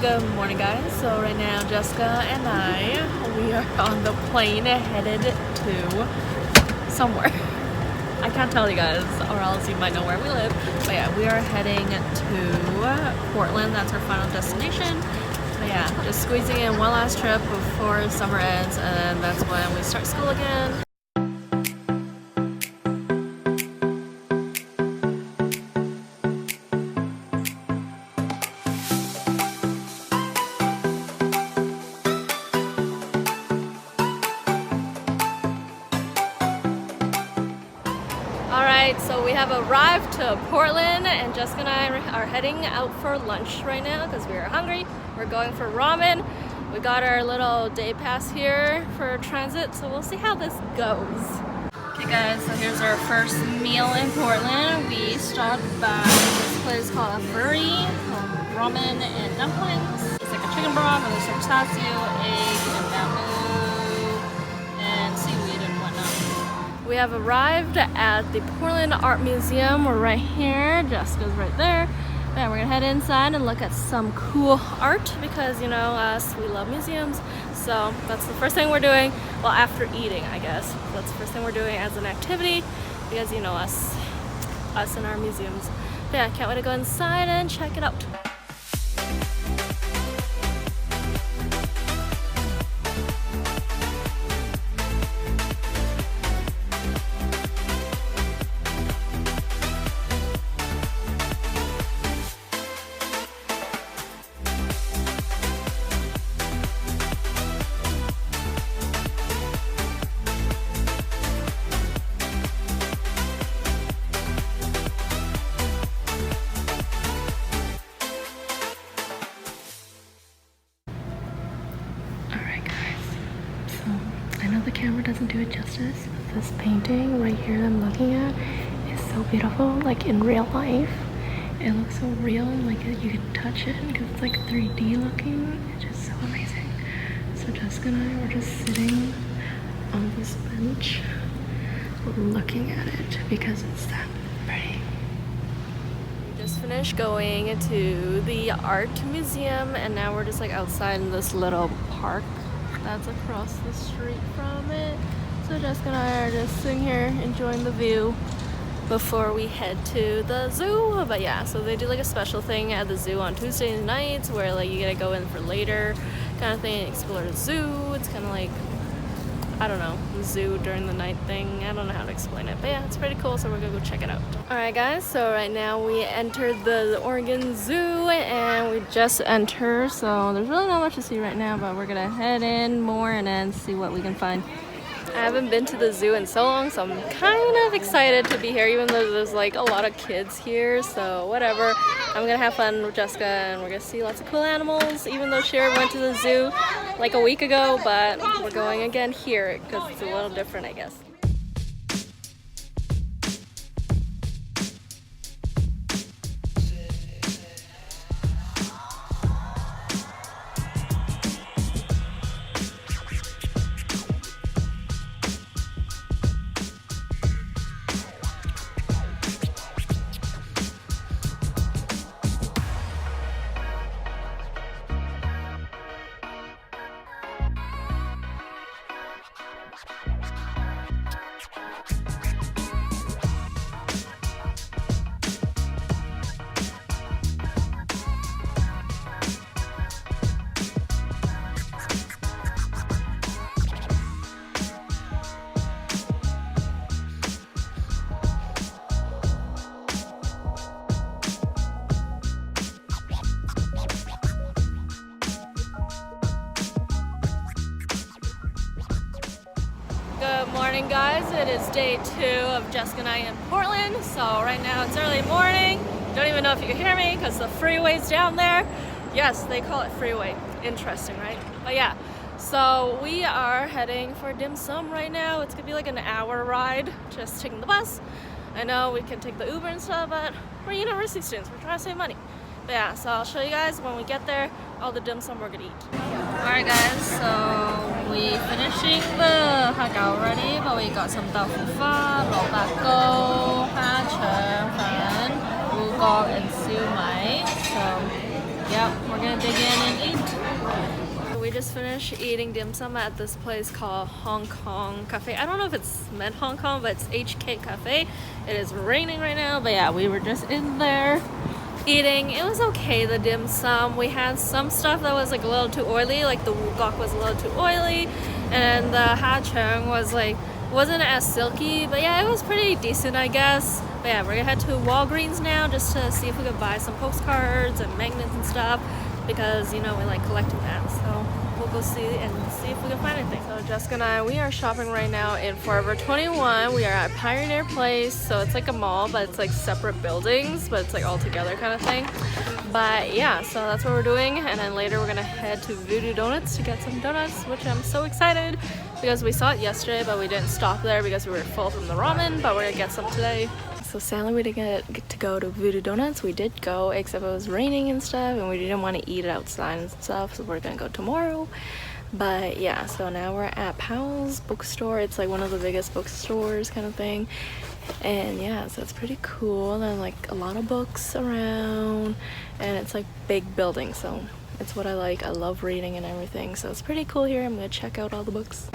Good morning, guys. So right now Jessica and we are on the plane headed to somewhere. I can't tell you guys or else you might know where we live. But yeah, we are heading to Portland. That's our final destination. But yeah, just squeezing in one last trip before summer ends, and that's when we start school again. Alright, so we have arrived to Portland, and Jessica and I are heading out for lunch right now because we are hungry. We're going for ramen. We got our little day pass here for transit, so we'll see how this goes. Okay guys, so here's our first meal in Portland. We stopped by this place called Furry, ramen and dumplings. It's like a chicken broth with some satsu, egg, and bamboo, and seaweed and whatnot. We have arrived at the Portland Art Museum. We're right here. Jessica's right there. Yeah, we're gonna head inside and look at some cool art because, you know, us, we love museums. So that's the first thing we're doing. Well, after eating, I guess. That's the first thing we're doing as an activity because, you know, us and our museums. But yeah, can't wait to go inside and check it out. I know the camera doesn't do it justice, but this painting right here that I'm looking at is so beautiful, like in real life. It looks so real, like you can touch it because it's like 3D looking. It's just so amazing. So Jessica and I were just sitting on this bench looking at it because it's that pretty. We just finished going to the art museum and now we're just like outside in this little park that's across the street from it. So Jessica and I are just sitting here enjoying the view before we head to the zoo. But yeah, so they do like a special thing at the zoo on Tuesday nights where like you gotta go in for later kind of thing, explore the zoo. It's kind of like, I don't know, the zoo during the night thing. I don't know how to explain it, but yeah, it's pretty cool, so we're gonna go check it out. Alright guys, so right now we entered the Oregon Zoo and we just entered, so there's really not much to see right now, but we're gonna head in more and then see what we can find. I haven't been to the zoo in so long, so I'm kind of excited to be here, even though there's like a lot of kids here, so whatever. I'm gonna have fun with Jessica and we're gonna see lots of cool animals, even though Sharon went to the zoo like a week ago, but we're going again here because it's a little different, I guess. Good morning guys, it is day 2 of Jessica and I in Portland. So right now it's early morning. Don't even know if you can hear me because the freeway's down there. Yes, they call it freeway. Interesting, right? But yeah, so we are heading for dim sum right now. It's gonna be like an hour ride, just taking the bus. I know we can take the Uber and stuff, but we're university students, we're trying to save money. But yeah, so I'll show you guys when we get there all the dim sum we're gonna eat. Alright guys, so we finishing the hagao already, but we got some tofu pho, lẩu bạc câu, ha chen fan, wugong, and siu mai. So yeah, we're gonna dig in and eat. We just finished eating dim sum at this place called Hong Kong Cafe. I don't know if it's meant Hong Kong, but it's HK Cafe. It is raining right now, but yeah, we were just in there eating. It was okay, the dim sum. We had some stuff that was like a little too oily, like the wugok was a little too oily, and the ha cheong was like, wasn't as silky, but yeah, it was pretty decent, I guess. But yeah, we're gonna head to Walgreens now just to see if we could buy some postcards and magnets and stuff, because you know we like collecting that. So we'll go see if we can find anything. So Jessica and I, we are shopping right now in Forever 21. We are at Pioneer Place, so it's like a mall, but it's like separate buildings, but it's like all together kind of thing. But yeah, so that's what we're doing, and then later we're gonna head to Voodoo Doughnuts to get some donuts, which I'm so excited because we saw it yesterday, but we didn't stop there because we were full from the ramen, but we're gonna get some today. So sadly we didn't get to go to Voodoo Doughnuts. We did go, except it was raining and stuff, and we didn't want to eat outside and stuff, so we're gonna go tomorrow. But yeah, so now we're at Powell's bookstore. It's like one of the biggest bookstores kind of thing. And yeah, so it's pretty cool. There's like a lot of books around, and it's like big building, so it's what I like. I love reading and everything, so it's pretty cool here. I'm gonna check out all the books.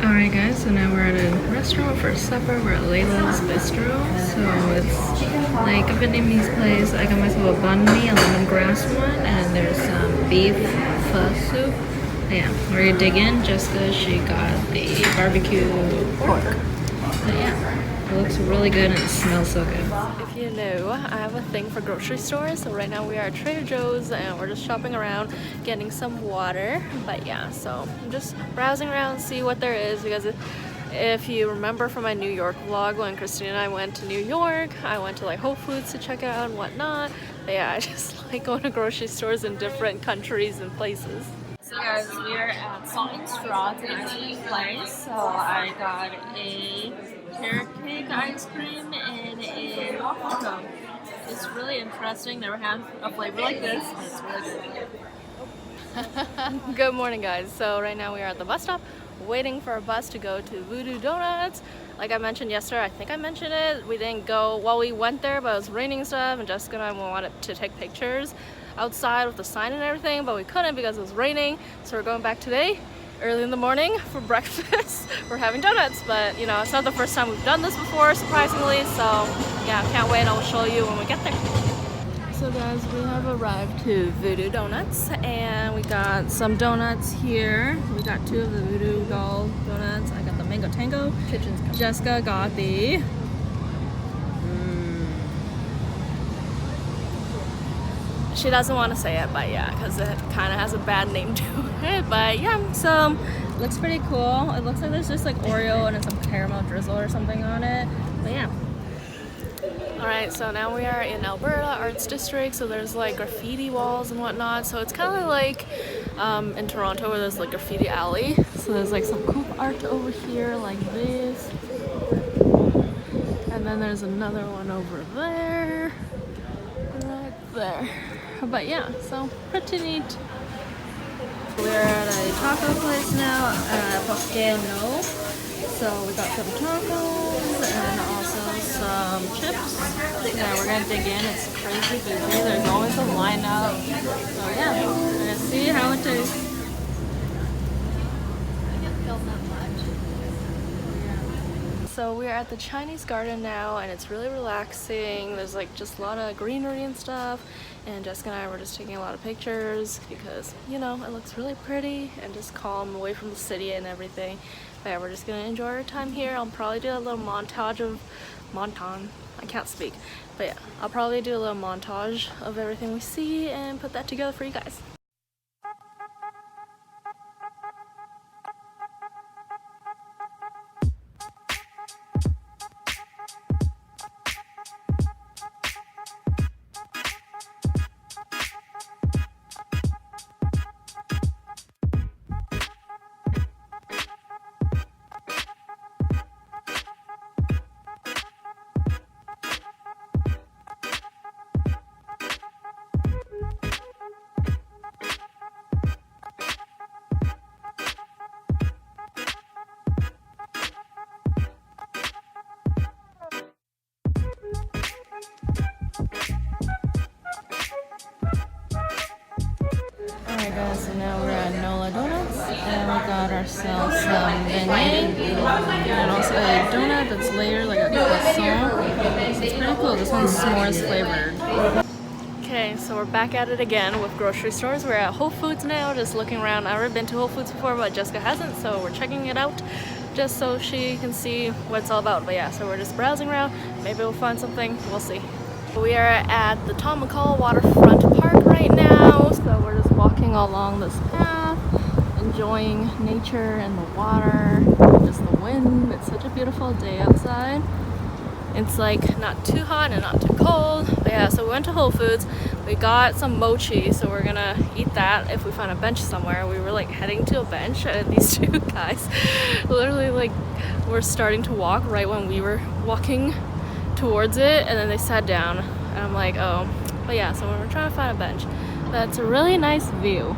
Alright guys, so now we're at a restaurant for supper. We're at Layla's Bistro. So it's like a Vietnamese place. I got myself a banh mi, a lemongrass one, and there's some beef pho soup. Yeah, we're gonna dig in. Jessica, she got the barbecue pork. So yeah. It looks really good and it smells so good. If you know, I have a thing for grocery stores, so right now we are at Trader Joe's and we're just shopping around, getting some water. But yeah, so I'm just browsing around, see what there is, because if you remember from my New York vlog, when Christine and I went to New York, I went to like Whole Foods to check out and whatnot. But yeah, I just like going to grocery stores in different countries and places. So guys, we're at Salt and Straw, it's an ice cream place. So I got a carrot cake ice cream and a waffle cone. It's really interesting. Never had a flavor like this. It's really good. Good morning guys. So right now we are at the bus stop waiting for a bus to go to Voodoo Doughnuts. Like I mentioned yesterday, I think I mentioned it, we didn't go, well we went there but it was raining and stuff, and Jessica and I wanted to take pictures outside with the sign and everything, but we couldn't because it was raining. So we're going back today early in the morning for breakfast. We're having donuts, but you know, it's not the first time we've done this before, surprisingly, so yeah, can't wait. I'll show you when we get there. So guys, we have arrived to Voodoo Doughnuts and we got some donuts here. We got two of the Voodoo doll donuts. I got the Mango Tango. Jessica got the she doesn't want to say it, but yeah, because it kind of has a bad name to it. But yeah, so looks pretty cool. It looks like there's just like Oreo and some caramel drizzle or something on it. But yeah. Alright, so now we are in Alberta Arts District, so there's like graffiti walls and whatnot. So it's kind of like in Toronto where there's like graffiti alley. So there's like some cool art over here like this. And then there's another one over there. Right there. But yeah, so pretty neat. We're at a taco place now, Posqueno. So we got some tacos and also some chips. Yeah, we're gonna dig in. It's crazy busy. There's always a lineup. So yeah, we're gonna see how it tastes. So we're at the Chinese garden now and it's really relaxing. There's like just a lot of greenery and stuff, and Jessica and I were just taking a lot of pictures because, you know, it looks really pretty and just calm away from the city and everything. But yeah, we're just gonna enjoy our time here. I'll probably do a little montage of I can't speak, but yeah, I'll probably do a little montage of everything we see and put that together for you guys. Alright guys, so now we're at NOLA Doughnuts and we got ourselves some beignet and also a donut that's layered like a croissant. So it's pretty cool. This one's s'mores flavored. Okay, so we're back at it again with grocery stores. We're at Whole Foods now, just looking around. I've never been to Whole Foods before, but Jessica hasn't, so we're checking it out just so she can see what it's all about. But yeah, so we're just browsing around. Maybe we'll find something. We'll see. We are at the Tom McCall Waterfront Park right now, so we're just walking along this path, enjoying nature and the water, just the wind. It's such a beautiful day outside. It's like not too hot and not too cold. But yeah, so we went to Whole Foods. We got some mochi, so we're gonna eat that if we find a bench somewhere. We were like heading to a bench, and these two guys literally like were starting to walk right when we were walking towards it, and then they sat down, and I'm like, oh. But yeah, so we're trying to find a bench. But it's a really nice view.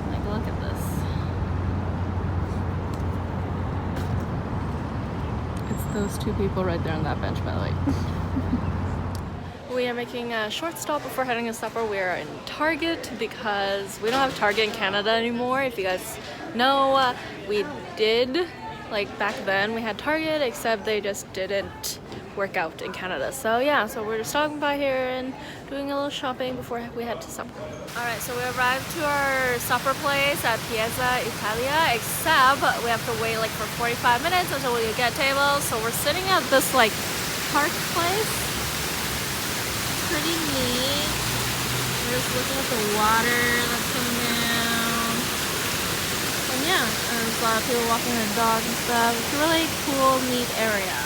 Like, look at this. It's those two people right there on that bench, by the way. We are making a short stop before heading to supper. We are in Target because we don't have Target in Canada anymore. If you guys know, we did. Like back then we had Target, except they just didn't work out in Canada. So yeah, so we're just stopping by here and doing a little shopping before we head to supper. Alright, so we arrived to our supper place at Piazza Italia, except we have to wait like for 45 minutes until we get tables. So we're sitting at this like park place. Pretty neat. We're just looking at the water that's coming down. And yeah, there's a lot of people walking their dogs and stuff. It's a really cool, neat area.